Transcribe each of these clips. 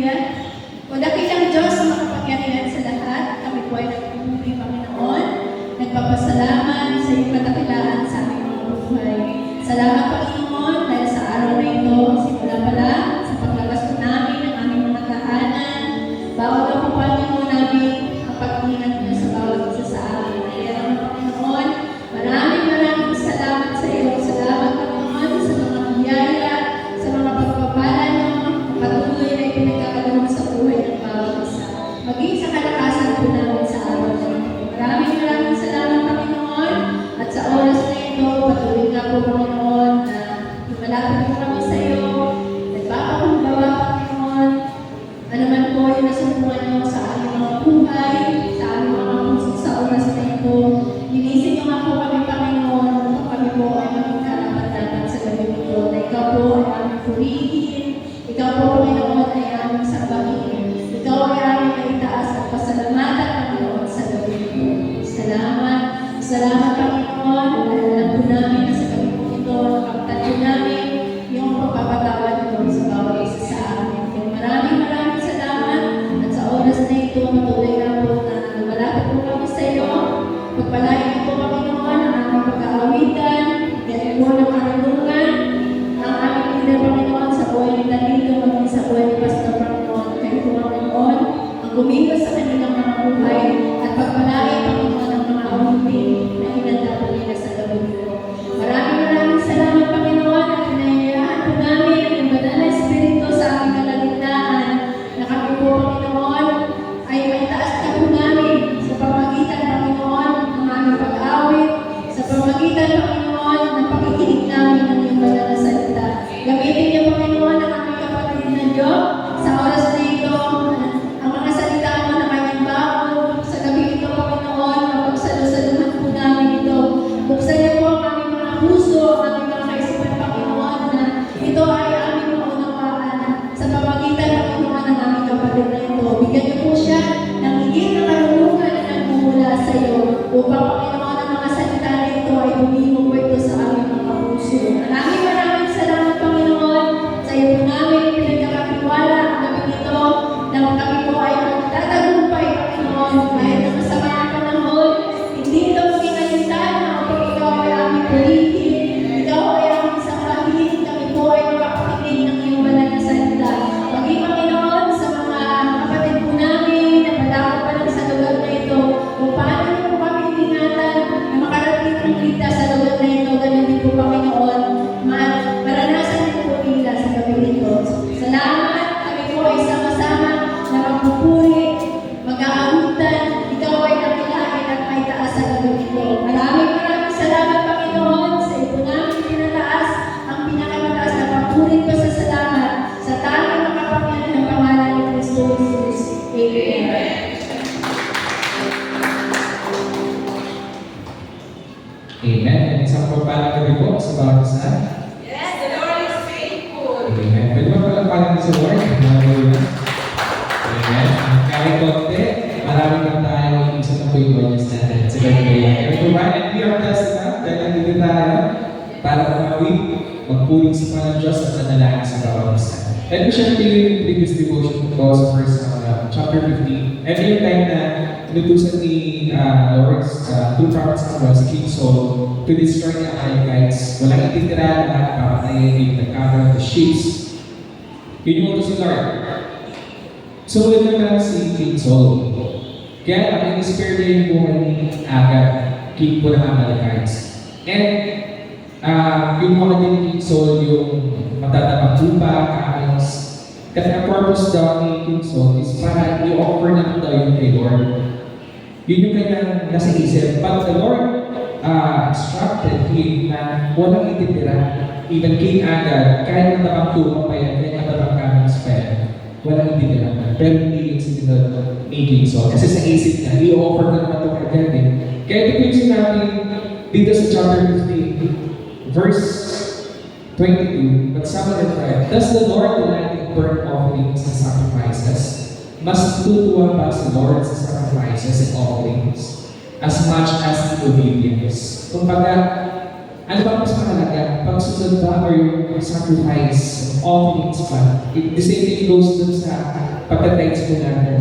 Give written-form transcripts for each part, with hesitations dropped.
Hallelujah. O dakilang Diyos na makapangyarihan sa lahat, kami po ay nagpupuri, Panginoon. Nagpapasalamat sa iyong kadakilaan sa aming mga buhay. Salamat, Panginoon, dahil sa araw na ito, simula pa lang, sa paglabas po namin ng aming mga tahanan, bawat na po, Panginoon, namin ang pag-ingat niyo sa bawat isa sa amin. Kaya naman, Panginoon, maraming salamat sa iyo. Salamat, Panginoon, sa mga biyaya, sa mga pagpapala niyo, patuloy na ipinagkakaroon sa buhay ng bawat isa. Maging sa kalakasan po namin sa araw na ito. Maraming salamat, Panginoon, at sa oras na ito, patuloy na po, Panginoon, na lumalapit po kami sa iyo. Nagpapakumbawa, Panginoon, ano man po yung nasumpungan niyo sa aming mga buhay, sa aming mga puso sa oras na ito. Linisin niyo nga po kami, Panginoon, kung kami po ay maging karapat-dapat sa gabi nito, na ikaw po ay aming purihin, ikaw po, Panginoon, ay aming sambahin, ikaw ay aming naitaas at pasalamatan, Panginoon, sa gabi nito. Salamat, Panginoon, dahil alam po namin na sa gabi po ito, nakapatan po namin yung pagpapatawad niyo sa bawat isa sa amin. Kaya maraming salamat at sa oras na ito, patuloy na po na lumalapit po kami sa iyo. Pagpalain niyo po, Panginoon, ang aming pag-aawitan, ganyan po ng karunungan, ang aming leader, Panginoon, sa buhay ni Danilo, maging sa buhay ni Pastor, Panginoon. Kayo po, Panginoon, ang gumilos sa kanilang mga buhay at pagpalain, Panginoon, ang mga awitin na hinanda po nila sa gabi nito. Maraming salamat, Panginoon, at pinahihiraan po namin ang banal na Espiritu sa aming kalagitnaan na kami po, Panginoon, ay maitaas na po namin sa pamagitan, Panginoon, ng aming pag-awit, sa pamagitan, Panginoon, ng pakikinig namin ng iyong banal na salita. Gamitin niyo, Panginoon, ang aming kapatid na Diyos sa oras na ito, ang mga salita mo na kanyang baon sa gabi ito, Panginoon, mapagsalusaluhan po namin ito. Buksan niyo po ang aming mga puso, ang aming mga kaisipan, Panginoon, na ito ay aming maunawaan sa pamagitan, Panginoon, ng aming kapatid na ito. Bigyan niyo po siya ng higit na karunungan na nagmumula sa iyo upang, Panginoon, ang mga salita na ito ay bumingong po ito sa aming mga puso. Maraming salamat, Panginoon, sa iyo po namin pinagkakatiwala ang gabi ito na kami po ay magtatagumpay, Panginoon, kahit na masama ang panahon, hindi ito maging alintana upang ikaw ay aming purihin, ikaw ay aming sambahin, kami po ay makapakinig ng iyong banal na salita. Maging, Panginoon, sa mga kapatid po namin na padako pa lang sa lugar na ito, kung paano niyo po kami ingatan na makarating ng ligtas sa lugar na ito, ganun din po, Panginoon, maranasan niyo po nila sa gabi nito. Salamat, kami po ay sama-sama na magpupuri, mag-aawitan, ikaw ay nakilain at may taas sa gabi nito. Maraming salamat, Panginoon, sa iyo namin pinataas ang pinakamataas na papurit ko sa salamat sa tanging makapangyarihan ng pangalan ni Kristo Jesus. Amen. Amen. Isang pagpalang gabi po sa bawat isa. Yes, the Lord is faithful. Amen. Pwede ba palapalan sa Lord? Hallelujah. Amen. Kahit konti, marami na tayo isa na po yung audience natin. Sa ganito yan. Kaya po ba? And we are blessed na dahil nandito tayo para umawit, magpuling sa mga Diyos at nanalangin sa bawat isa. Let me share to you yung previous devotion ko sa first chapter 15. Every time na inutusan ni Lord sa two prophets na si King Saul to destroy the Amalekites, walang ititira na papatayin, nagkakaroon the ships. Yun yung utos ni Lord. So, wala naman si King Saul. Kaya ang in-spare na yung buhay ni Agag, king po ng Amalekites. And yung mga din ni King Saul, yung matatapang lupa, kaayos. Kasi ang purpose daw ni King Saul is para i-offer na daw yung kay Lord. Yun yung kanyang nasa isip. But the Lord instructed him na walang ititira. Even King Agag, kahit matabang lupa pa yan, kahit matabang cameras pa yan, walang ititira. Pero hindi yung sinunod ni King Saul. Kasi sa isip niya, i-offer na naman ito kagad eh. Kaya ito yung sinabi dito sa chapter 15, verse 22, but Samuel replied, "Does the Lord delight in burnt offerings and sacrifices? Mas tutuwa ba sa Lord sa sacrifices and offerings as much as in obedience?" Kumbaga, Ano ba mas mahalaga? Pagsunod ba or yung sacrifice, offerings pa? The same thing goes dun sa pagka-tides po natin.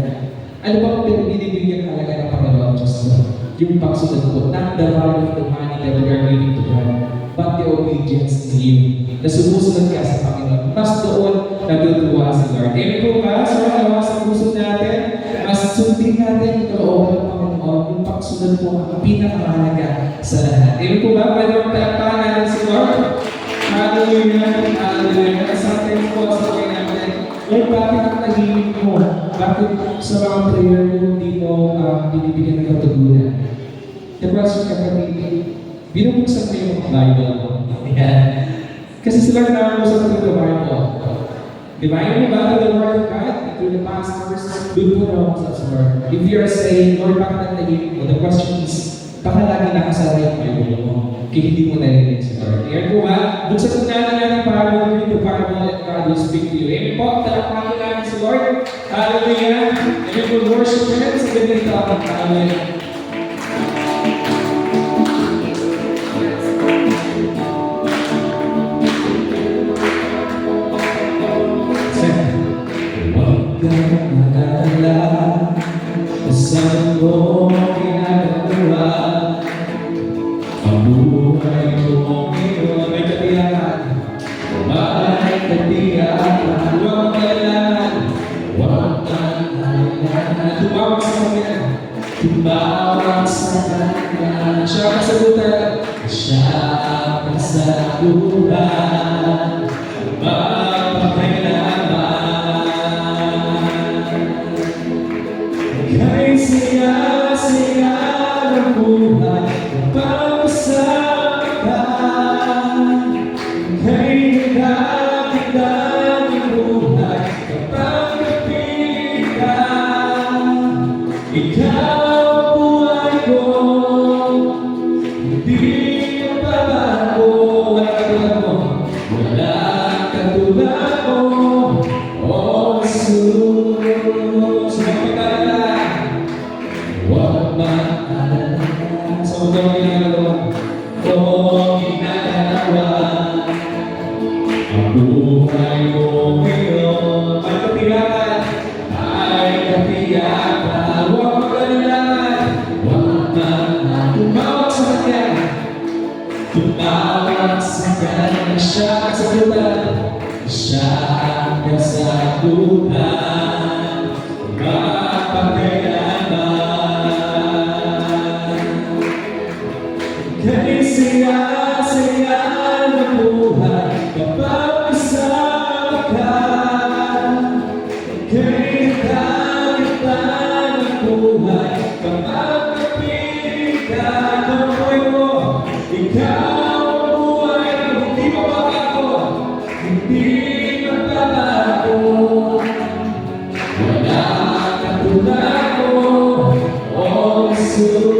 Ano ba ang binibigyan halaga ng Panginoon Diyos ko? Yung pagsunod po, not the value of the money that we are giving to God, but the obedience to you. Na sumusunod ka sa Panginoon. Mas doon natutuwa si Lord. Amen po ba? So, ano sa puso natin? Mas sundin natin yung kalooban ng Panginoon. Yung pagsunod po ang pinakamahalaga sa lahat. Amen po ba? Pwede mo tayapahan natin si Lord? Hallelujah! Hallelujah! Sometimes po sa buhay natin, Lord, bakit ang tahimik mo? Bakit sa mga prayer mo hindi mo binibigyan ng katugunan? Diba sa kapatid, binubuksan mo yung Bible mo. Ayan. Kasi si Lord naman mo sa through the Bible. Diba? Yung ba the Word of God, through the pastors, doon po naman sa Lord. If you are saying, Lord, bakit ang tahimik mo? The question is, baka lagi nakasara yung Bible mo. Kaya hindi mo narinig si Lord. Ayan po ba? Buksan po natin natin Bible, read the Bible, and God will speak to you. Amen po, talakpan po natin si Lord. Hallelujah! Amen po, worship Him. Sa ganito ako Hallelujah. Saan mo ginagawa ang buhay ko ngayon? May katiyakan, may katiyakan. Huwag kailangan, huwag kailangan. Tumawag sa Kanya, tumawag sa Kanya. Siya ang kasagutan, siya ang kasagutan. Kay siya ng buhay pagkasama ka. Kay higda ng buhay kapag napili ka. Ikaw ang buhay ko, hindi magbabago. Wala katulad mo, oh Jesus. Huwag mag-alala sa mundo ginagawa o ginagawa. Ang buhay mo ngayon ay katiyakan. Huwag mag-alala, huwag mag-alala. Tumawag sa Kanya, tumawag sa Kanya. Siya ang kasagutan, siya ang kasagutan. Kay siya ng buhay kapag kasama ka. Kay higda ng buhay kapag napili ka. Ikaw ang buhay mo, ikaw ang buhay mo. Hindi mababago, hindi magbabago. Wala katulad mo, oh Jesus.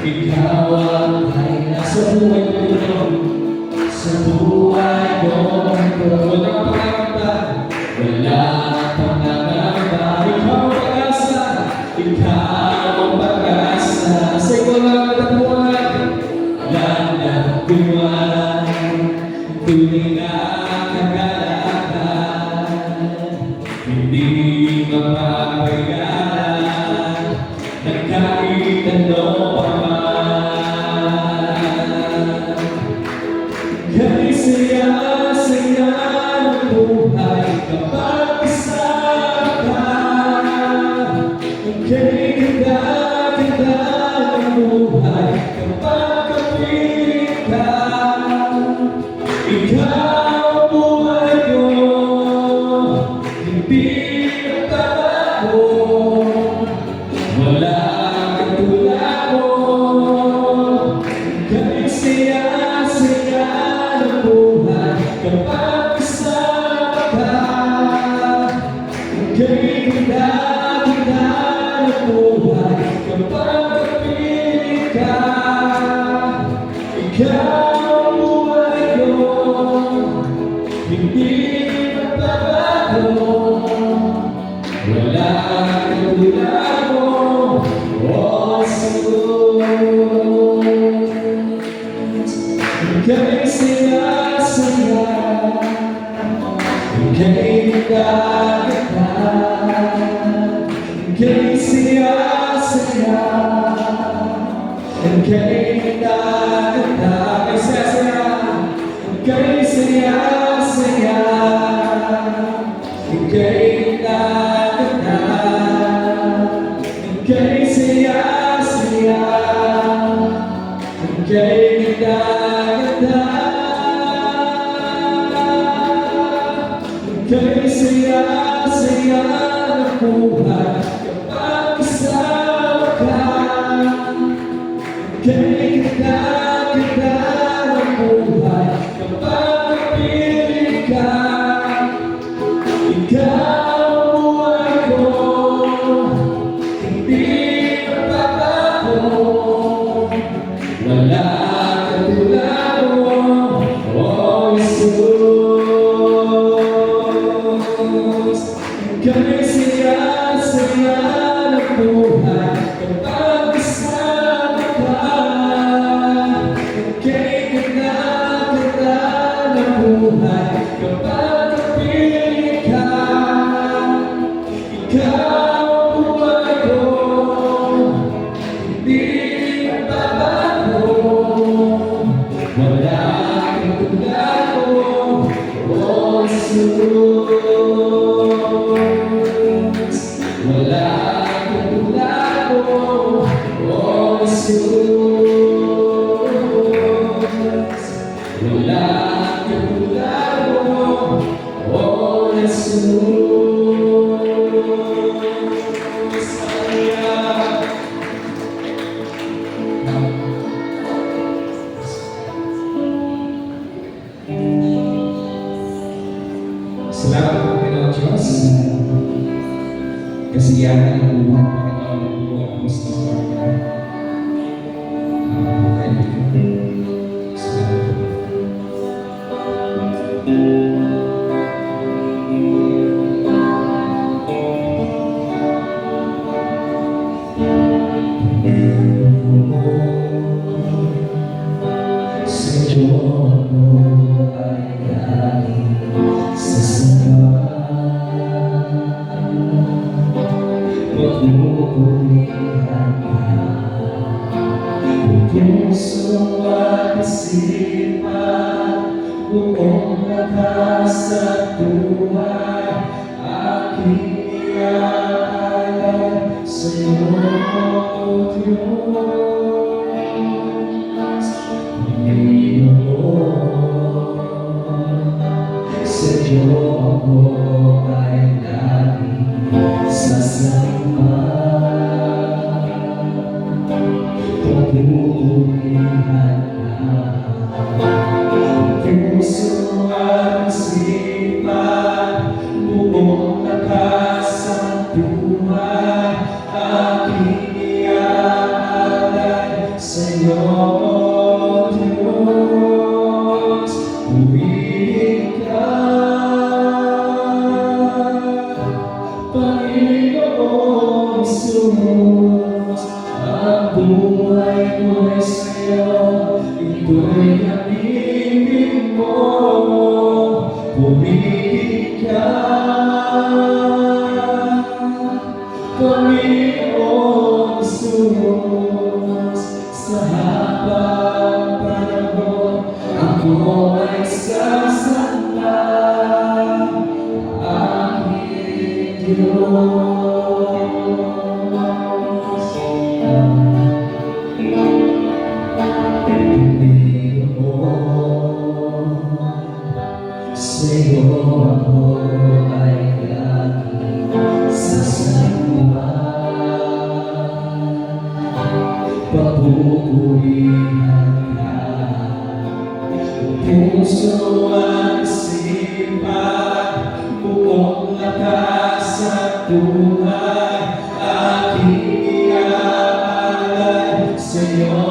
Ikaw ang kailan sa buhay ko, sa buhay ko. Walang pangangamba, walang pangangamba. Ikaw ang pag-asa, ikaw ang pag-asa. Sa ikaw lang natapuan, natapuan. Tuloy na kagalakan, hindi mapapayaran. Kahit ano pa man. Kay siya ng buhay kapag kasama ka. Kay higda ng buhay kapag kapili ka. Ikaw ang buhay ko, hindi magbabago. Wala katulad mo. Kay siya ng buhay kapag kasama ka. Kay higda ng buhay kapag napili ka. Ikaw ang buhay ko, hindi magbabago. Wala katulad mo, oh Jesus. ika'y saya-saya, ika'y gaganda, ika'y saya-saya, ika'y gaganda, ika'y saya-saya, ika'y saya-saya, ika'y gaganda, ika'y saya-saya, ika'y gaganda, ika'y saya-saya ng buhay kapag kasama ka. Ika'y gaganda ng buhay kapag napili ka. Ikaw ang buhay ko, hindi magbabago. Wala katulad mo, oh Jesus. Ika'y saya-saya ng buhay kapag kasama ka. Ika'y ganda-ganda ng buhay kapag napili ka. Ikaw ang buhay ko, hindi magbabago. Wala kang tulad mo, oh Jesus. Wala kang tulad mo, oh Jesus. Wala kang tulad mo, oh Jesus. Hallelujah. Salamat po Panginoon Diyos. Kasiyahan ng buhay Panginoon ng buhay ng gusto ko. Thank you. Salamat po. Sa Diyos mo ay galing sa sama. Magpupulihan ka ang puso at isipan, buong lakas at buhay aking iaalay sa iyo, Diyos. Sa Diyos mo ay laging sasamba. Pagpupulihan ka ang puso at isipan, buong lakas at buhay aking iaalay sa iyo, Diyos. Purihin ka, Panginoon Jesus. Ang buhay ko'y sa'yo, ito'y nabibig mo. Purihin ka, Panginoon Jesus. Sa habang panahon, ako ay sasamba, aking Diyos. Sa'yo ako ay laging sasamba. Pagpupulihan ka ang puso at isipan, buong lakas at buhay aking iaalay sa iyo,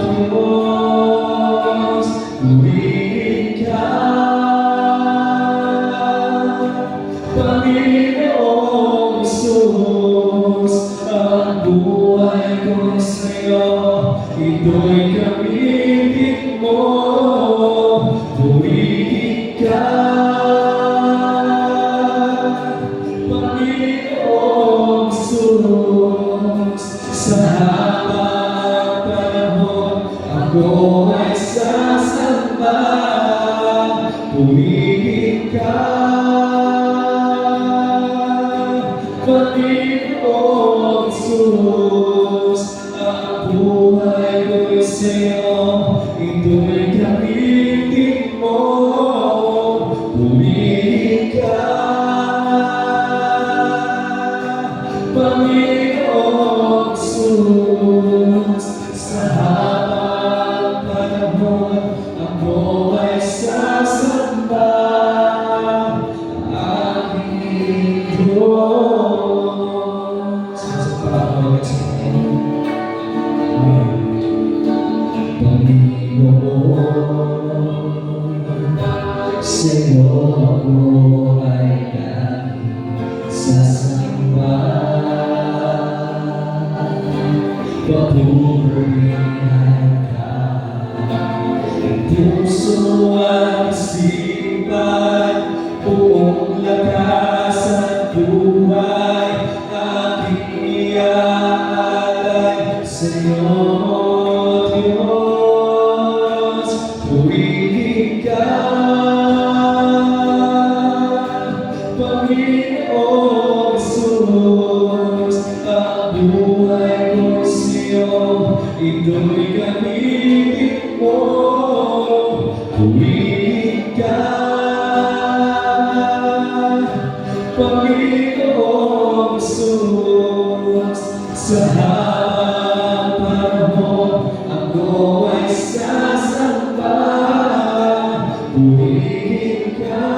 Diyos. Purihin ka, Panginoon Jesus. Ang buhay ko'y sa'yo, ito'y kamibig mo. samba. Pumili ka, Panginoong Jesus. Ang buhay ko'y sa'yo, ito'y gamitin mo. Pumili ka, Panginoong Jesus. Sa habang panahon, ako ay sasamba. Aking Diyos. Sasamba ako sa Panginoon, sa'yo ako ay laging sasamba. Papurihan ka, ang puso at isipan, buong lakas at buhay, aking iaalay sa'yo, Diyos. Pumili ka, Panginoong Jesus. Ang buhay ko'y sa'yo, ito'y gamitin mo. Pumili ka, Panginoong Jesus. Sa habang panahon, ako ay sasamba. Pumili ka,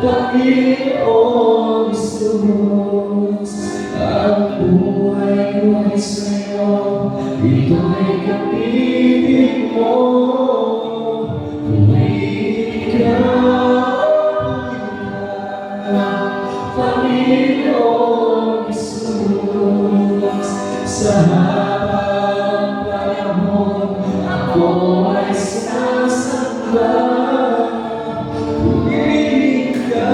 Panginoong Jesus. Ang buhay ko'y sa'yo, ito'y gamitin mo. Pumili ka, Panginoong Jesus. Sa habang panahon, ako ay sasamba. Pumili ka,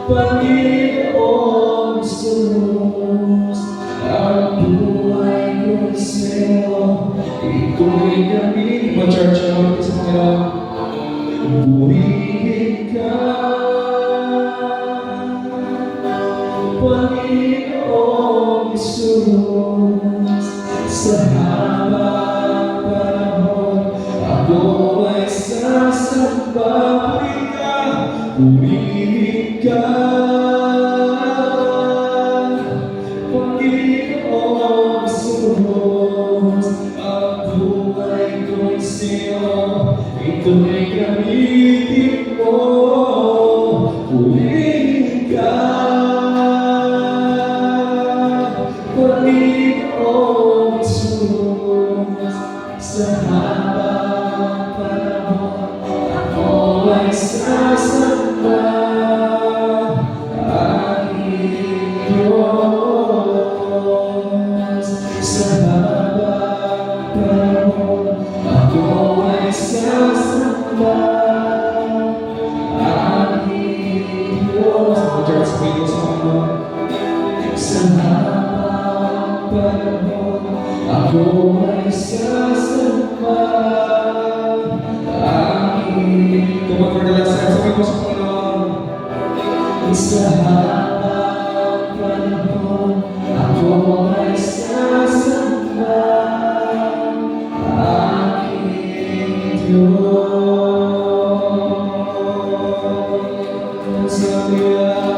Panginoong Jesus. Ang buhay ko'y sa'yo, ito'y gamitin mo. Church, ang sa Panginoon. Pumili ka, Panginoong Jesus. Sa habang panahon, ako ay sasamba. Pumili ka, Panginoong Jesus. Ang buhay ko'y sa'yo, ito'y gamitin mo. Pumili ka, Panginoong Jesus. Sa habang panahon, ako ay sasamba. Aking Diyos. Sa habang panahon, ako ay sasamba. Aking Diyos. Church, pili sa Panginoon. Sa habang panahon, ako ay sasamba. Come on for the last time. Sabi mo sa Panginoon. Sa habang panahon, ako ay sasamba. Aking Diyos. Hallelujah.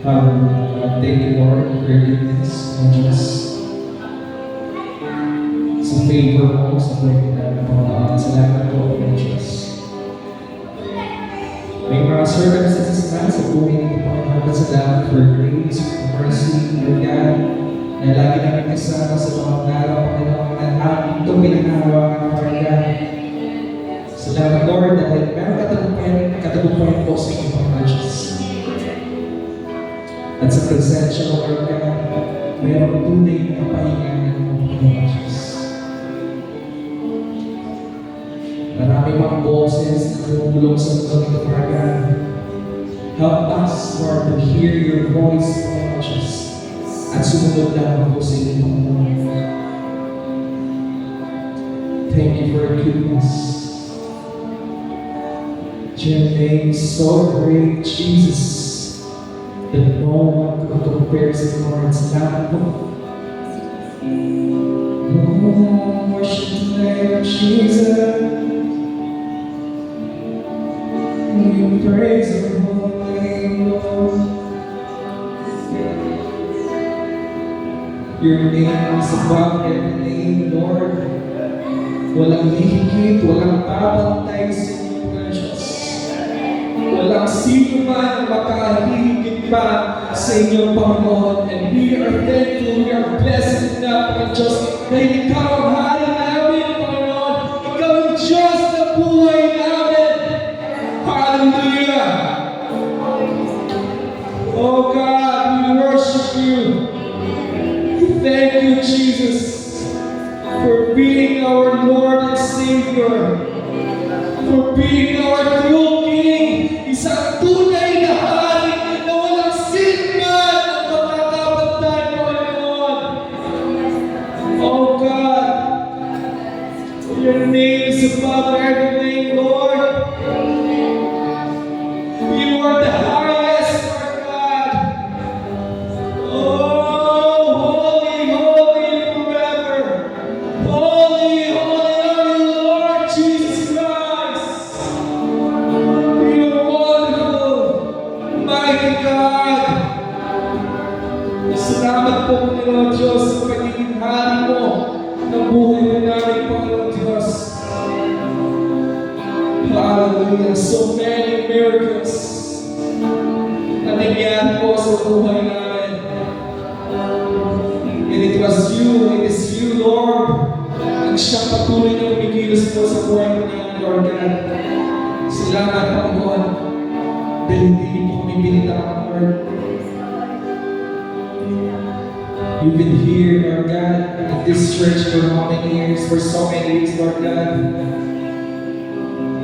Thank you, Lord, for your goodness, not just sa favor mo, sa buhay namin, Panginoon. Salamat po, Lord Jesus. May mga circumstances na sa buhay ng Panginoon. Salamat for grace, for mercy, Lord God, na lagi namin kasama sa mga araw, Panginoon, at amin ito pinanahawakan, Lord God. Salamat, Lord, dahil meron katagumpayan po sa inyo, Panginoon Jesus. At sa presensya mo, Lord God, mayroong tunay na kapahingahan mo, Panginoon Jesus. Marami mga boses na tumulong sa mundo nito, Lord God. Help us, Lord, to hear your voice, Panginoon Jesus. At sumunod lang ako sa inyo, Panginoon. Thank you for your goodness. Your name is so great, Jesus, that no one could compare to Lord. Salamat po. Oh, worship the name of Jesus. We praise your holy name, Lord. Your name is above every name, Lord. Walang hihigit, walang babantay sa inyo, precious. Walang sino man makahigit pa sa inyong Panginoon. And we are thankful, we are blessed enough, Panginoon Diyos, na ikaw ang hari namin, Panginoon. Ikaw ang Diyos na buhay namin. Hallelujah! Oh God, we worship you. Thank you, Jesus, for being our Lord and Savior, for being our true King, isang tunay na hari na walang sinman ang makakapagtan, Panginoon. Oh God, your name is above every name, Lord. You are the highest, Lord God. Oh, holy, holy forever. Holy, holy are you, Lord Jesus Christ. You are wonderful, mighty God. Salamat po, Panginoon Diyos, sa pagiging hari mo ng buhay mo namin, Panginoon Diyos. Hallelujah. So many miracles na nangyari po sa buhay namin. And it was you, it is you, Lord, ang siyang patuloy na kumikilos po sa buhay namin, Lord God. Salamat, Panginoon, dahil hindi niyo po kami binitawan, Lord. You've been here, Lord God, at this church for how many years, for so many years, Lord God.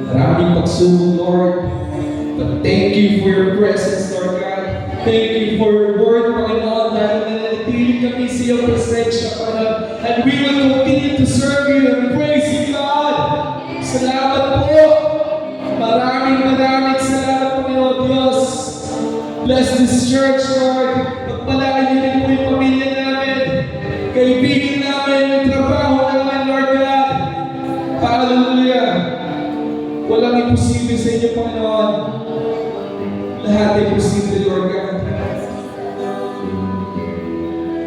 Maraming pagsubok, Lord. But thank you for your presence, Lord God. Thank you for your word, Panginoon, dahil nananatili kami sa iyong presensya, Panginoon. And we will continue to serve you and praise you, God. Salamat po. Maraming salamat, Panginoon Diyos. Bless this church, Lord. Pagpalaan niyo rin po yung pamilya namin, kaibigan namin, yung trabaho namin, Lord God. Hallelujah. Walang imposible sa inyo, Panginoon. Lahat ay posible, Lord God.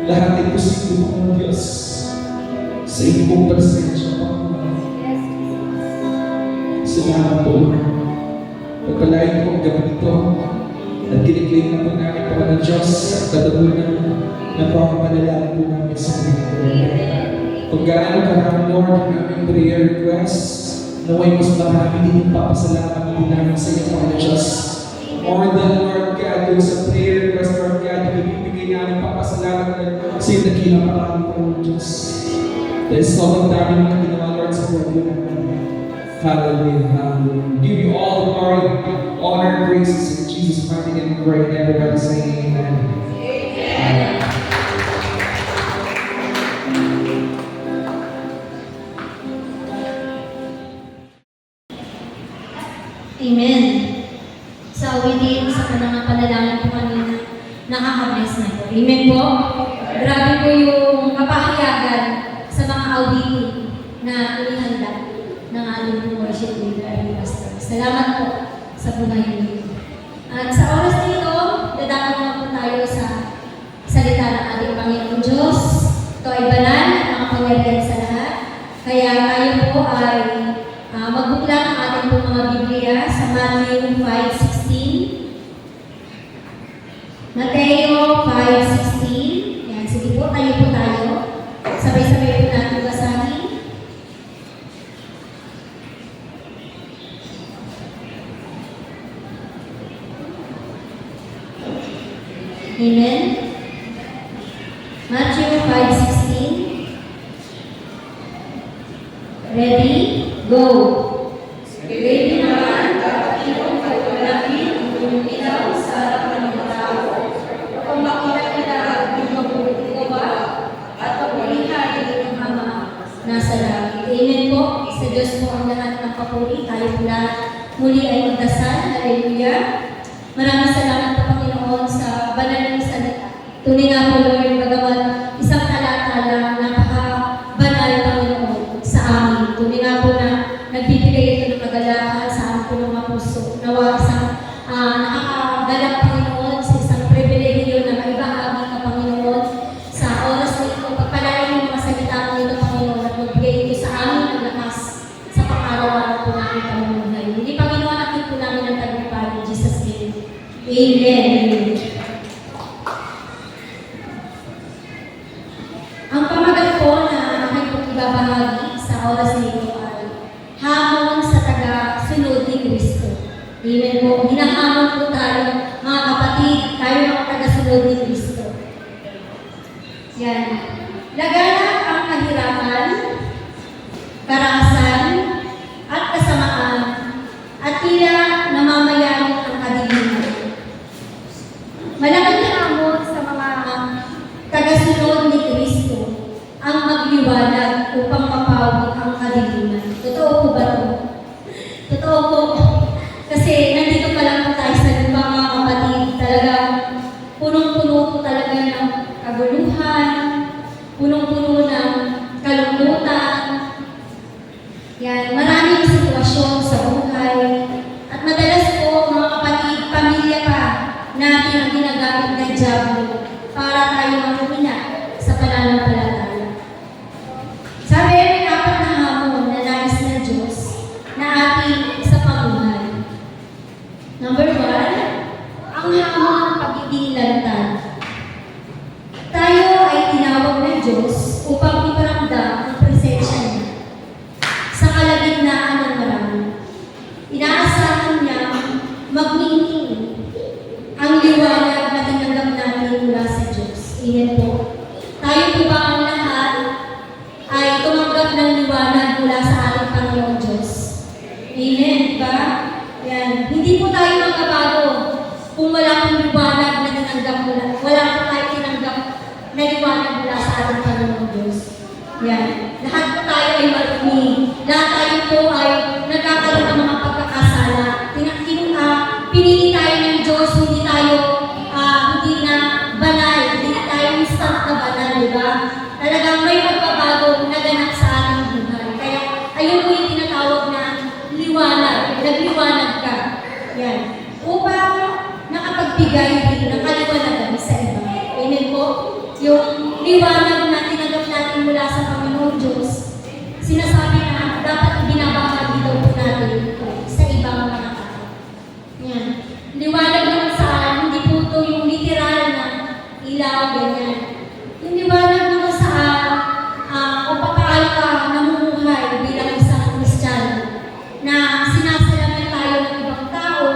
Lahat ay posible, Panginoon Diyos. Sa inyo pong presensya, Panginoon. Salamat po, Lord. Pagpalain po ang gabi nito. At kiniklaim na po namin, Panginoon Diyos, at tatabunan na po ang panalangin po namin sa mga Lord. Kung gaano karami, Lord, ang aming prayer requests, naway mas marami din yung papasalamat din namin sa iyo, Panginoon Diyos. More than, Lord God, yung sa prayer request, Lord God, ibibigay namin papasalamat sa iyo na kinaparami, Panginoon Diyos. Dahil sobrang dami mga ginawa, Lord, sa buhay namin. Hallelujah, hallelujah. Give you all the glory, honor, and praises in Jesus' mighty name. We pray, and everybody say amen. Amen. Amen. Sa within sa kanang panalangin po kanina, nakaka-bless na po. Amen po. Grabe po yung kapahayagan sa mga auditing na inihanda ng ating worship leader and pastor. Salamat po sa buhay niyo. At sa oras na ito, dadako na po tayo Matthew 5:16. Mateo 5:16. Yan, sige po, tayo po tayo. Sabay-sabay po natin basahin. Amen. Matthew 5:16. Ready? Go! Gayon naman, dapat iyong paglalapin ang ilaw sa harapan ng mga tao, upang makita nila ang mabuti ko ba at pagbalihan ng Ama Nasa langit. Amen po. Sa Diyos po ang lahat ng papuri. Tayo po lahat muli ay magdasal. Hallelujah. Maraming salamat po Panginoon sa banal ng salita. Tunay nga po Lord, bagamat isang talata lang, napaka-banal Panginoon sa amin. Tunay nga po na nagbibigay ito ng kagalakan sa aming po mga puso. Nawa isang nakakagalak Panginoon sa isang pribilehiyo na maibahagi ka Panginoon sa oras na ito. Pagpalain yung mga salita mo ito Panginoon at magbigay ito sa amin ng lakas sa pang-araw-araw po namin pamumuhay. Hindi Panginoon, akit po namin ang tagumpay in Jesus' name. Amen. Ang pamagat po na aking po ibabahagi sa oras na ito ay hamon sa taga-sunod ni Kristo. Amen po. Hinahamon po tayo, mga kapatid, tayo mga taga-sunod ni Kristo. Yan. Laganap ang kahirapan, karahasan, at kasamaan, at tila namamayani ang kadiliman. Malaking hamon sa mga taga-sunod ni Kristo ang magliwanag upang mapawi ang kadiliman. Totoo po ba ito? Totoo po. Kasi nandito pa lang po tayo sa lupa mga kapatid. Talagang punong-puno po talaga ng kaguluhan, punong-puno ng kalungkutan. Yan, maraming sitwasyon sa buhay. At madalas po mga kapatid, pamilya pa natin ang ginagamit ng diablo para tayo mahumina sa pananampalataya. Sabi, may apat na hamon na nais ng Diyos na ating sa pamuhay. Number 1, ang hamon ng pagiging lantad. Tayo ay tinawag ng Diyos upang iparamdam ang presensya niya sa kalagitnaan ng marami. Inaasahan niya magmingking ang liwanag na tinanggap natin mula sa Diyos. Amen po. Tayo po ba ang lahat ay tumanggap ng liwanag mula sa ating Panginoon Diyos? Amen, diba? Yan. Hindi po tayo magkabago kung wala pong liwanag na tinanggap mula. Wala po tayo tinanggap na liwanag mula sa ating Panginoon Diyos. Yan. Lahat po tayo ay marumi. Lahat tayo po ay nagkakaroon ng mga pagkakasala. Pinili tayo ng Diyos, hindi tayo hindi na banal, hindi tayo instant na banal, di ba? Talagang may pagbabago na ganap sa ating buhay. Kaya ayun po yung tinatawag na liwanag, nagliwanag ka. Yan. Upang nakapagbigay din ng kaliwanagan sa iba. Amen po? Yung liwanag na tinanggap natin mula sa Panginoon Diyos, sinasabi na dapat ibinabahagi daw po natin ito sa ibang mga tao. Yan. Liwanag naman saan, hindi po ito yung literal na ilaw, ganyan. Yung liwanag naman saan, kung papaano ka namumuhay bilang isang Kristiyano, na sinasalamin tayo ng ibang tao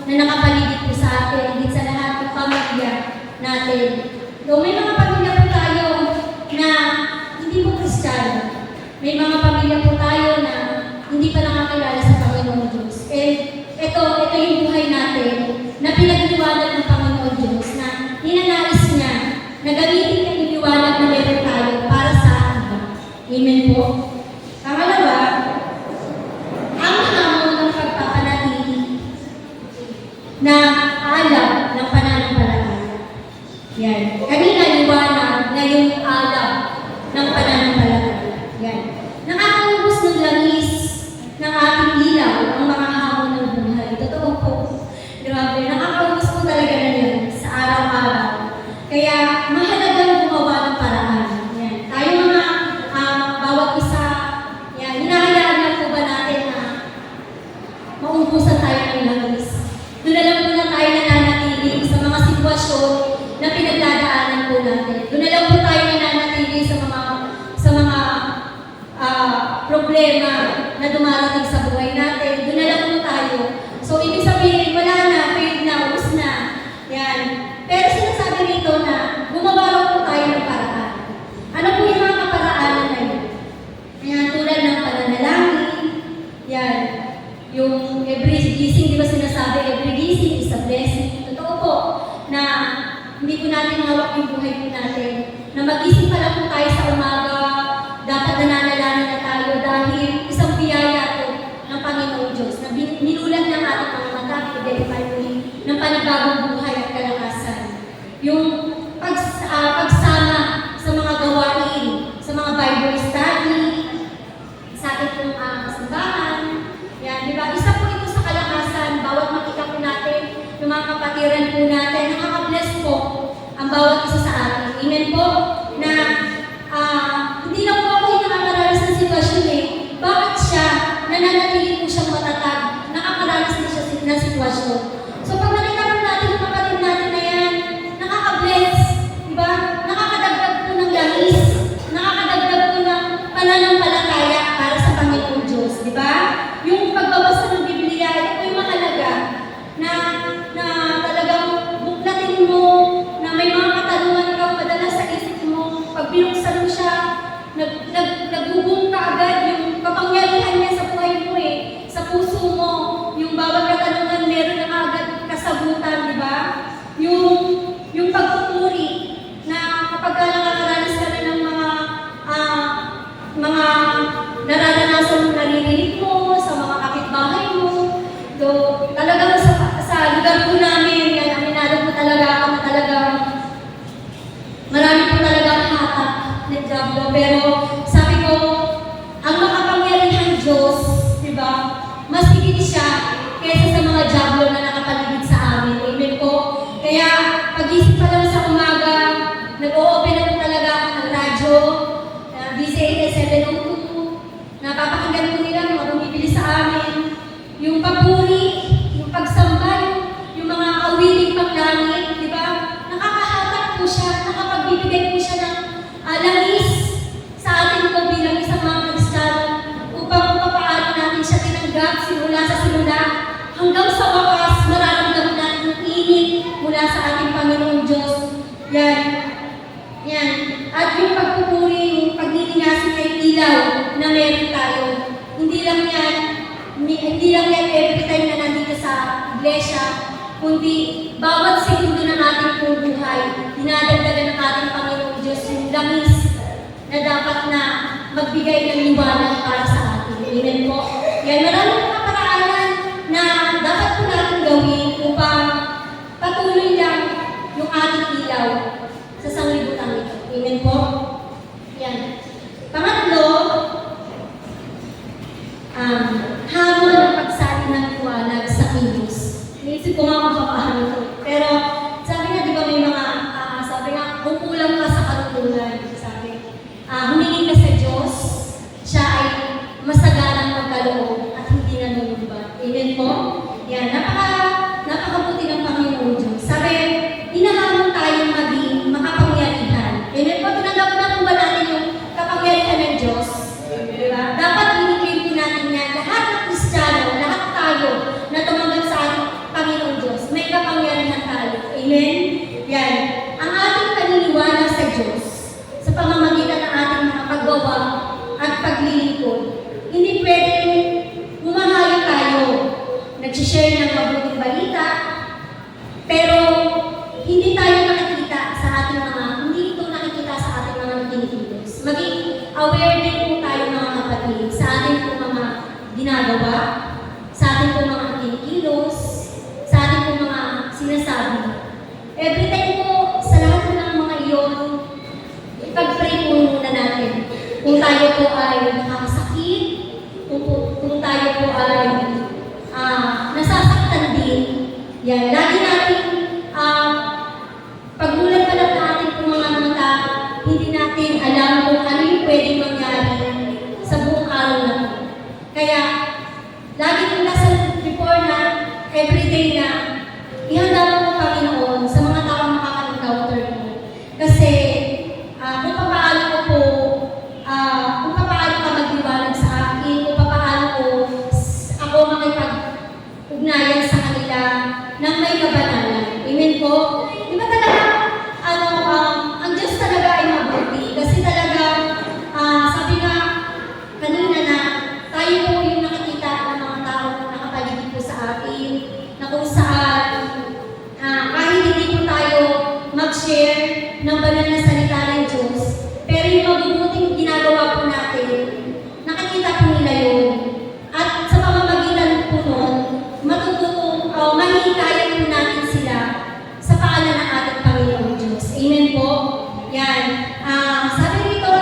na nakapaligid po sa atin, higit sa lahat ng pamilya natin. So, may mga pamilya po tayo na hindi po Kristiyano. May mga pamilya po tayo na hindi pa nakakilala sa Panginoon Diyos. Ito yung buhay natin na pinagliwanag ng Panginoon Diyos na ninanais niya na gamitin yung liwanag na meron tayo para sa iba. Amen po. Pangalawa, ang hamon ng pagpapanatili na alam ng pananampalataya. Yan. Kanina liwanag, ngayon alam ng pananampalataya. Yan. Nakakaubos ng langis ng ating ilaw ang mga hamon ng buhay. Totoo po. Grabe, nakakaubos po talaga na yan sa araw-araw. Kaya mahalagang gumawa ng paraan. Yan. Tayo mga bawat isa, yan, hinahayaan lang po ba natin na maumpusan tayo ng langis? problema na dumarating sa buhay natin, doon na lang po tayo. So, ibig sabihin, wala na, failed na, ubus na. Yan. Pero sinasabi rito na gumawa lang po tayo ng paraan. Ano po yung mga kaparaanan na yun? Yan, tulad ng pananalangin. Yan. Yung every gising, di ba sinasabi, every gising is a blessing. Totoo po na hindi po natin hawak yung buhay po natin. Na magising pa lang po tayo sa umaga, dapat nananalangin na tayo dahil isang biyaya po ng Panginoon Diyos na nilulan ng ating mga mata, i-identify mo ng panibagong buhay at kalakasan. Yung pagsama sa mga gawain, sa mga Bible study, sa ating pong simbahan. Yan, di ba? Isa po ito sa kalakasan, bawat makita po natin, yung mga kapatiran po natin, nakaka-bless po ang bawat isa sa atin. Amen po? Na hindi lang po ako yung nakakaranas ng sitwasyon eh. Bakit siya? Nananatili po siyang matatag. Nakakaranas din siya ng sitwasyon. So pag nakita po natin yung kapatid natin na yan, nakaka-bless. Diba? Nakakadagdag po ng langis. Nakakadagdag po ng pananampalataya para sa Panginoon Diyos. Diba? Yung pagbabasa ng Biblia, ito po yung mahalaga na talagang buklatin mo, na may mga katanungan ka padala sa isip mo. Pag binuksan mo siya, nagbubong ka agad yung kapangyarihan niya sa buhay mo eh. Sa puso mo, yung bawat katanungan meron na agad kasagutan, di ba? Yung pagpupuri na kapag nakakaranas ka rin ng mga nararanasan mo, naririnig mo, sa mga kapitbahay mo. So, talagang sa lugar po namin, yan, aminado po talaga ako na talagang marami po talaga hatak ng Diablo. Pero sabi ko, ang makapangyarihan Diyos, di ba, mas higit siya kaysa sa mga Diablo na nakapaligid sa amin. Amen po. Kaya pag-isip pa lang sa umaga, nag-o-open na po talaga ako ng radyo, DCAS 702, napapakinggan po nila mga bumibili sa amin. Yung papuri, yung pagsamba, yung mga awiling paglangit, di ba? Nakakahatak po siya, nakapagbibigay po siya ng langis sa atin po bilang isang mga Kristiyano upang papaano natin siya tinanggap simula sa simula hanggang sa wakas mararamdaman natin yung init mula sa ating Panginoong Diyos. Yan. Yan. At yung pagpupuri, yung paglilinasin ng ilaw na meron tayo. Hindi lang yan every time na nandito sa iglesia, kundi bawat segundo ng ating pong buhay, dinadagdagan ng ating Panginoong Diyos yung langis na dapat na magbigay ng liwanag para sa atin. Amen po. Yan, maraming mga paraanan na dapat po natin gawin upang patuloy lang yung ating ilaw sa sanglibutan ito. Amen po. Yan. Pangatlo, hamon ng pagsali ng liwanag sa kilos. Naisip ko nga kung paano ito. Pero sabi nga, di ba may mga, sabi nga, kung kulang ka sa karunungan, sabi, humingi ka sa Diyos, siya ay masaganang magkaloob at hindi nanunumbat. Amen po? Yan, napakabuti ng Panginoon Diyos. Sabi, hinahamon tayong maging makapangyarihan. Amen po? Tinanggap na po ba natin yung kapangyarihan ng Diyos? Diba? Dapat i-claim po natin yan. Lahat ng Kristiyano, lahat tayo na tumanggap sa ating Panginoon Diyos, may kapangyarihan tayo. Amen? Yan. Ang ating paniniwala sa Diyos, sa pamamagitan ng ating mga paggawa at paglilingkod, hindi pwedeng humahayo tayo, nag-share ng mabuting balita, pero hindi tayo nakikita sa ating hindi ito nakikita sa ating mga kinikilos. Maging aware din po tayo mga kapatid sa ating po mga ginagawa, sa ating po mga kinikilos, sa ating po mga sinasabi. Every time po, sa lahat po ng mga iyon, ipag-pray po muna natin. Kung tayo po ay nakakasakit, kung tayo po ay nasasaktan din, yan, lagi natin pagmulat pa lang na ating po mga mata, hindi natin alam kung ano yung pwedeng mangyari sa buong araw na ito. Kaya, lagi kong nasa before na everyday na ihanda mo po Panginoon sa mga taong makaka-encounter mo. Kasi, kung paano ka magliwanag sa akin, po. Di ba talaga, ang Diyos talaga ay mabuti. Kasi talaga, sabi nga kanina na tayo po yung nakikita ng mga tao na nakapaligid po sa atin, na kung saan kahit hindi po tayo mag-share ng banal na salita ng Diyos, pero yung mabubuting ginagawa po natin, nakikita po nila yun. At sa pamamagitan po nun, mahihikayan po natin sila sa paanan ng ating Panginoong Diyos. Amen po? Yan. Sabi rito,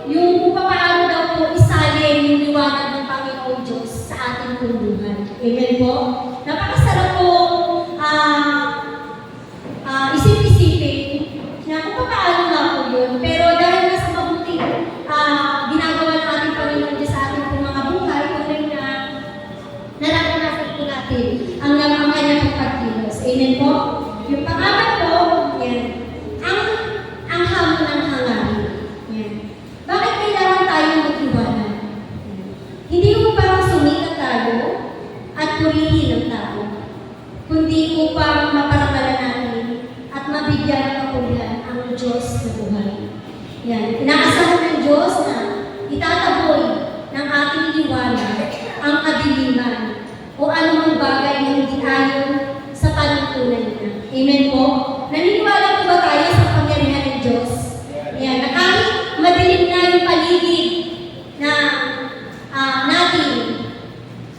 yung kung paano daw po isalin yung liwanag ng Panginoong Diyos sa ating buhay. Amen po? Napakasarap po isip-isipin na kung paano nga po yun. Pero dahil na sa mabuting ginagawa ng ating Panginoong Diyos sa ating pong mga buhay, tunay na naranasan po natin ang kanyang pagkilos. Amen po? Yung pangalan po, yan, ang hamon ng hangarin. Yan. Bakit kailangan tayong mag-iwanan? Hindi upang sumikat tayo at purihin ang tao, kundi upang maparangalan natin at mabigyan ng kapulihan ang Diyos na buhay. Yan. Inaasahan ng Diyos na itataboy ng ating liwanag ang kadiliman o anumang bagay na hindi ayon sa panuntunan niya. Amen po? Naniniwala po ba tayo sa kapangyarihan ng Diyos? Yan. Na kahit madilim na yung paligid na natin,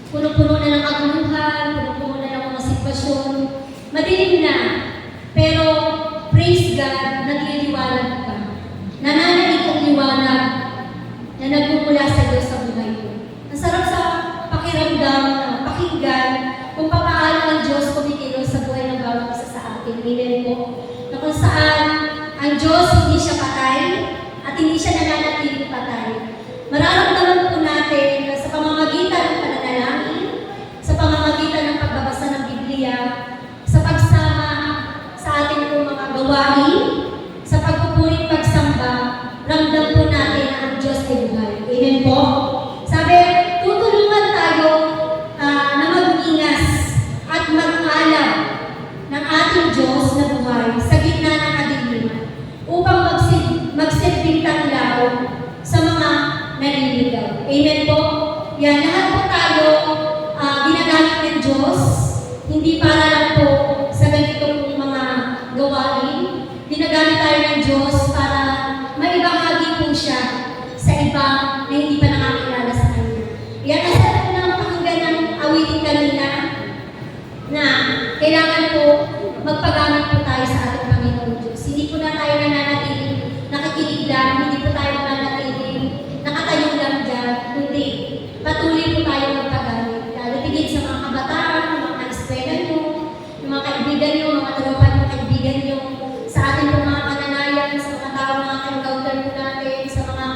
puno-puno na ng kaguluhan, puno-puno na ng mga sitwasyon, madilim na, pero praise God, nagliliwanag ka. Nananalig ang liwanag na nagmumula sa Diyos sa buhay mo. Ang sarap sa pakiramdam, pakinggan, kung paano ang Diyos kumikilos sa buhay ng bawat isa sa atin. Amen po. Na kung saan ang Diyos hindi siya patay at hindi siya nananatiling patay. Mararamdaman po natin na sa pamamagitan ng pananalangin, sa pamamagitan ng pagbabasa ng Biblia, sa pagsama sa ating po mga gawain, sa pagpupuring pagsamba, ramdam po natin na ang Diyos ay buhay. Amen po? Sabi, tutulungan tayo na mag-ingas at mag-alab ng ating Diyos na buhay sa gitna ng kadiliman upang magsilbing tanglaw sa mga naniligaw. Amen po? Yan, lahat po tayo ginagamit ng Diyos, hindi para lang po sa ganitong mga gawain. Ginagamit tayo ng Diyos para maibahagi po siya sa iba na hindi pa nakakilala sa Kanya. Yan, ang sarap ng pakinggan ng awitin kanina na kailangan po magpagamit po tayo sa ating Panginoon Diyos. Hindi po na tayo nananatiling nakikinig lang, hindi po tayo nananatiling nakatayo lang dyan, kundi patuloy po tayo magpagamit. Lalo tigit sa mga kabataan, mga eskwela nyo, yung mga kaibigan nyo, mga tropa nyo, kaibigan nyo, sa ating po mga kananayan, sa mga tao na encounter po natin, sa mga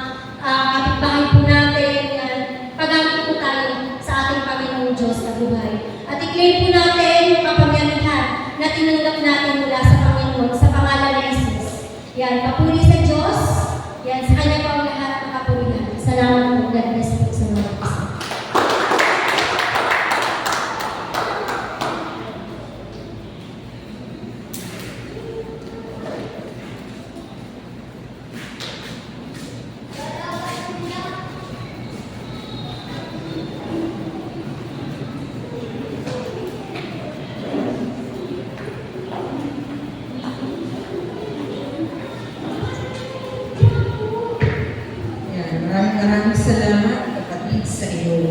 kapitbahay po natin, yan. Pagamit po tayo sa ating Panginoong Diyos na buhay. At i-claim po natin yung kapangyarihan na tinanggap natin mula sa Panginoon sa pangalan ni Jesus. Yan, papuri sa Diyos. Yan, sa Kanya po ang lahat ng kapurihan. Salamat po. God bless po sa mga isa. Maraming salamat kapatid sa iyo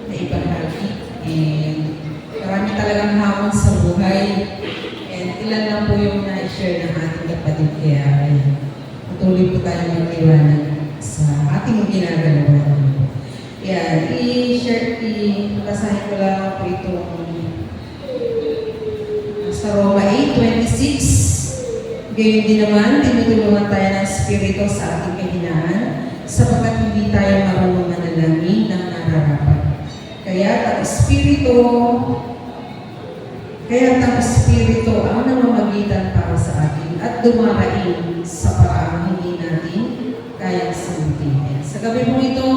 na ibahagi. And marami talagang hamon sa buhay. And ilan lang po yung na-share ng ating kapatid. Kaya patuloy po tayo mag-iwanan sa ating ginagawa. Yan, basahin ko lang po itong sa Roma 8:26. Gayon din naman, tinutulungan tayo ng Espiritu sa ating kahinaan sapagkat hindi tayo marunong manalangin ng nararapat. Kaya't ang Espiritu ang namamagitan para sa atin at dumaraing sa paraang hindi natin kayang sagutin. Sa gabi mo ito,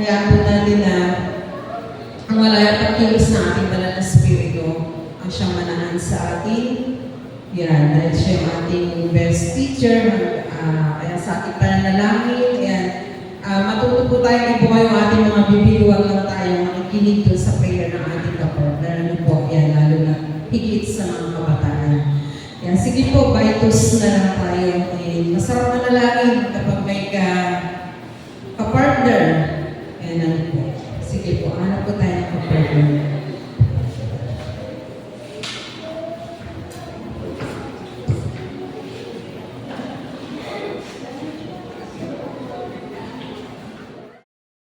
hayaan po natin na ang malayang pagkilos ng ating banal na Espiritu ang siyang manahan sa atin Yan, dahil siya yung ating best teacher, kaya sa ating pananalangin, yan, matuto po tayo ibuhay yung ating mga bibig, huwag lang tayo makikinig doon sa prayer ng ating kapatid. Ano po, yan, lalo na higit sa mga kabataan. Yan, sige po, baitos na lang tayo. Masarap manalangin kapag may ka-partner. Yan, ano po. Sige po, ano po tayo ng ka-partner.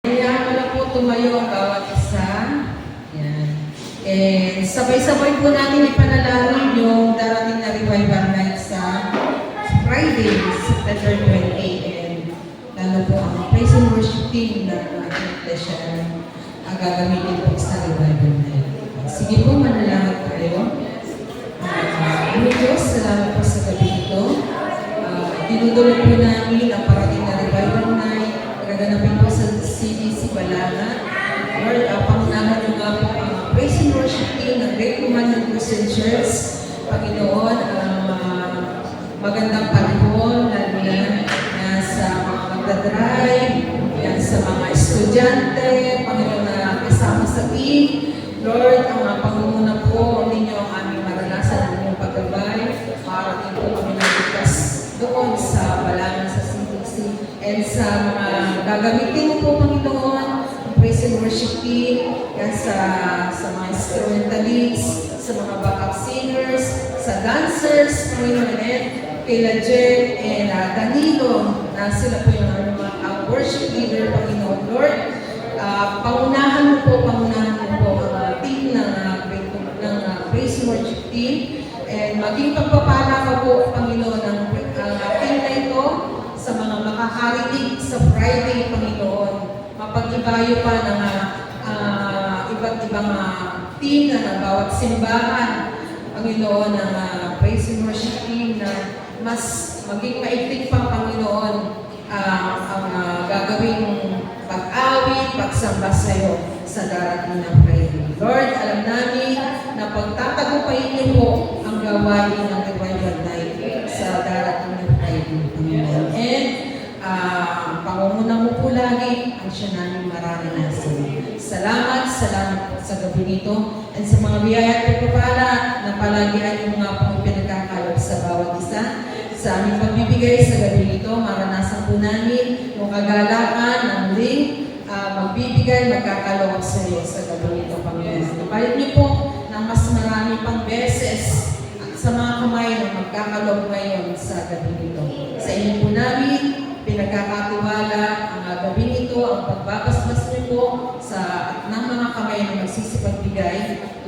Kaya ko na po tumayo ang bawat isa. Yan. And sabay-sabay po natin ipanalangin yung darating na revival night sa Friday, September 28. And lalo po ang praise and worship team na ating iglesia ang gagamitin po sa revival night. Sige po, manalangin tayo. Diyos, salamat po sa gabi ito. Dinudulog po namin ang parating na revival night. Gaganapin po sa CDC Balaga. Lord, pangunahan nyo nga po ang praise and worship team ng Great Commandment Christian Church. Panginoon, magandang panahon, lalo na sa mga magdadrive, yan sa mga estudyante, Panginoon na kasama sa team. Lord, ang pangunguna po ninyo ang aming maranasan ng inyong paggabay. Marating po kami naligtas doon sa Balaga sa CDC and sa mga gagamitin mo po, Panginoon, praise and worship team, yan sa mga instrumentalists, sa mga backup singers, sa dancers, Panginoon, and kay Jen and Danilo, na sila po yung mga worship leader, Panginoon. Lord, pangunahan mo po ang team ng praise and worship team, and maging pagpapala ka po, Panginoon, ng team na ito sa mga makakarinig sa Friday, Panginoon. Mapag-ibayo pa ng iba't ibang team na bawat simbahan, Panginoon, ng praise and worship team na mas maging maigting pa, Panginoon, ang gagawing pag-awit, pagsamba sa iyo sa darating na Friday. Lord, alam namin na pagtatagumpayin niyo po ang gawain ng revival night sa darating na Friday, Panginoon. And pangunguna mo po lagi ang siya namin mararanasan. Salamat po sa gabi nito and sa mga biyaya at pagpapala na palagian yung mga pong pinagkakalap sa bawat isa. Sa aming pagbibigay sa gabi nito, maranasan po namin yung kagalakan ng muling magbibigay, magkakaloob sa iyo sa gabi nito, Panginoon. Napalit niyo po ng mas marami pang beses sa mga kamay na magkakaloob ngayon sa gabi nito. Sa inyo po namin, pinagkakatiwala ang gabi nito, ang pagbabasbas niyo po ng mga kamay na magsisipagbigay.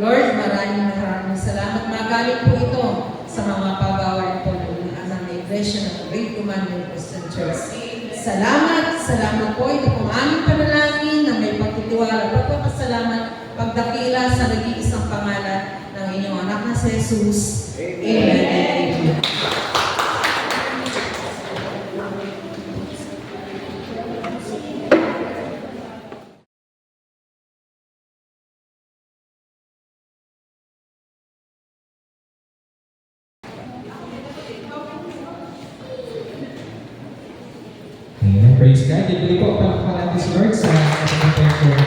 Lord, maraming salamat. Magaling po ito sa mga pagawain po ng Iglesia ng Great Commandment Christian Church. Salamat po. Ito pong aming panalangin na may pagtitiwala, pagpapasalamat, pagdakila sa nag-iisang pangalan ng inyong anak na si Jesus. Amen and amen. Amen. Praise God. Ito po, palakpakan natin si Lord sa ating prayer.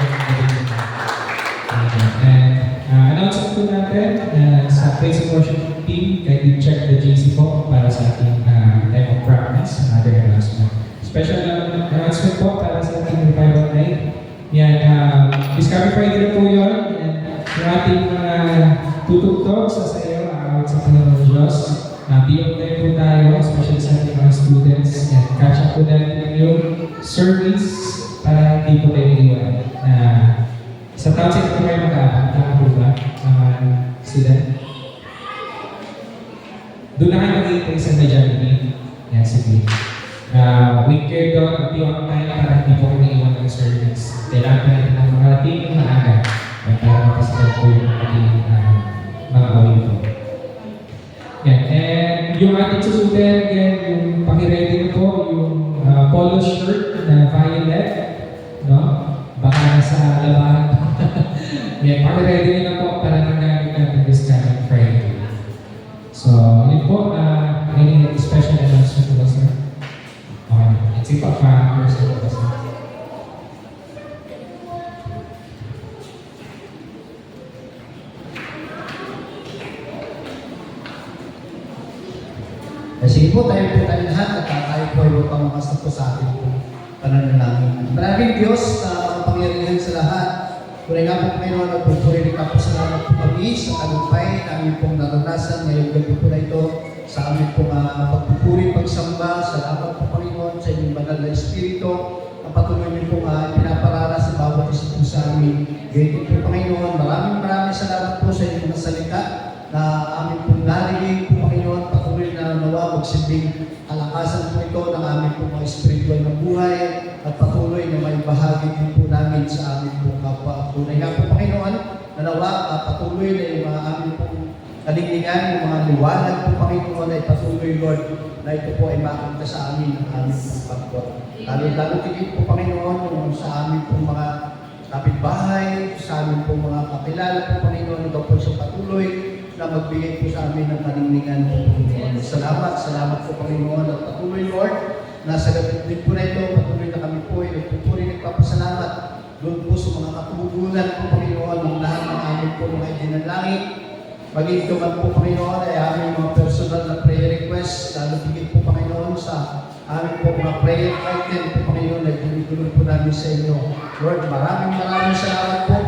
And announcement po natin sa praise and worship team, kahit i-check the GC po para sa ating time of practice, another announcement. Special announcement po para sa ating revival night. Yan, Discovery Friday na po yun. And yung ating mga tutugtog sa sayo, sa Panginoon Diyos. Beyond time po tayo, especially sa ating mga students. Yan, catch up po natin yung service para hindi po tayo iwan. Sa taon sa ito kayo mag-aapag po ba, student? Doon na kayo mag-iitay sa Jollibee. Yan, sige. With care doon, beyond time para hindi po kayo iwan ng service. Kailangan po natin ng mga team maaga para makasabot po yung ating mga awin po. Yan, and yung ating susutin, again, yung pakiready po, yung polo shirt na violet, no? Baka nasa labahan. Yan, pakiready na po para nagamit natin this coming Friday. So, yun po, any special announcement po ba, sir? It's a person po ba, sir? Sige po, tayo lahat at tayo po ay pamakas na po sa ating po pananalangin. Maraming Diyos na makapangyarihan sa lahat. Tunay nga po Panginoon, nagpupurinig ka po salamat po kami sa tagumpay na aming pong naranasan ngayong gabi po na ito sa aming pong pagpupuri, pagsamba. Salamat po Panginoon sa inyong banal na Espiritu na patuloy niyo pong pinaparara sa bawat isa po sa amin. Ganyan po Panginoon, maraming salamat po sa inyong mga salita na aming pong narinig po Panginoon, patuloy na nawa magsilbing kalakasan po ito ng aming pong mga espiritual na buhay at patuloy na may bahagi din po namin sa aming pong kapwa. Tunay nga po Panginoon, na nawa patuloy na yung mga aming pong kalinglingan, yung mga liwanag po Panginoon ay patuloy Lord na ito po ay makita sa amin ng aming pong kapwa. Lalo tigit po Panginoon yung sa aming pong mga kapitbahay, sa aming pong mga kakilala po Panginoon, ito po sa patuloy na magbigay po sa amin ng kalinglingan po Panginoon. Salamat po Panginoon at patuloy Lord na sa gabi din po na ito, patuloy na kami po ay nagpupuri, nagpapasalamat doon po sa mga katugunan po Panginoon ng lahat ng aming po mga idinalangin. Maging ito man po Panginoon ay aming mga personal na prayer request, lalo bigit po Panginoon sa aming po mga prayer item po Panginoon ay dinigulog po namin sa inyo. Lord, maraming salamat po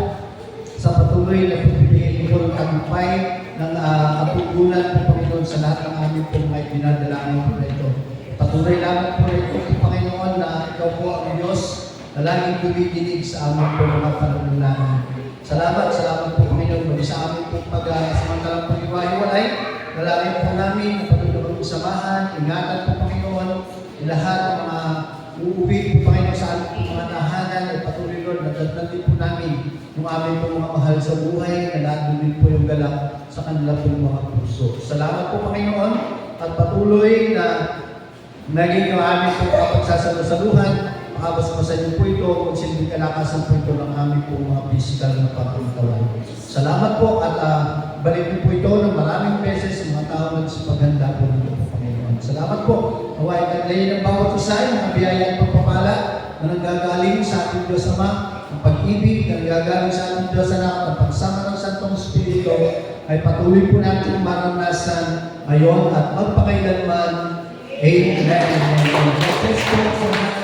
sa patuloy na pagbibigay po ng tagumpay ng katugunan po Panginoon sa lahat ng aming po mga pinadalangin po na ito. Patuloy lamang po ito po Panginoon na ikaw po ang Diyos na laging tumikinig sa aming po mga pananalangin. Salamat po Panginoon muli sa aming po pag-samantalang pag-iwahiwalay. Nalangin po namin na patuloy ng samahan, ingatan po Panginoon, lahat ng mga uuwi po Panginoon sa aming po mga tahanan ay patuloy Lord na dadalhin po namin yung aming po mga mahal sa buhay na lahat din po yung galak sa kanila po mga puso. Salamat po Panginoon at patuloy na naging yung aming po kapagsasalusaluhan. Makabas-basan niyo po ito kung silbing kalakasan po ito ng aming po mga physical na pagkatawan. Salamat po at balik niyo po ito ng maraming beses sa mga tao na sa paghanda po nito po Panginoon. Salamat po. Naway kaglayin ng bawat isa ng biyaya at pagpapala na nanggagaling sa ating Diyos Ama, ang pag-ibig na nanggagaling sa ating Diyos Anak, ang pagsama ng Santong Espiritu ay patuloy po natin maranasan ngayon at magpakailanman. Amen. God bless po sa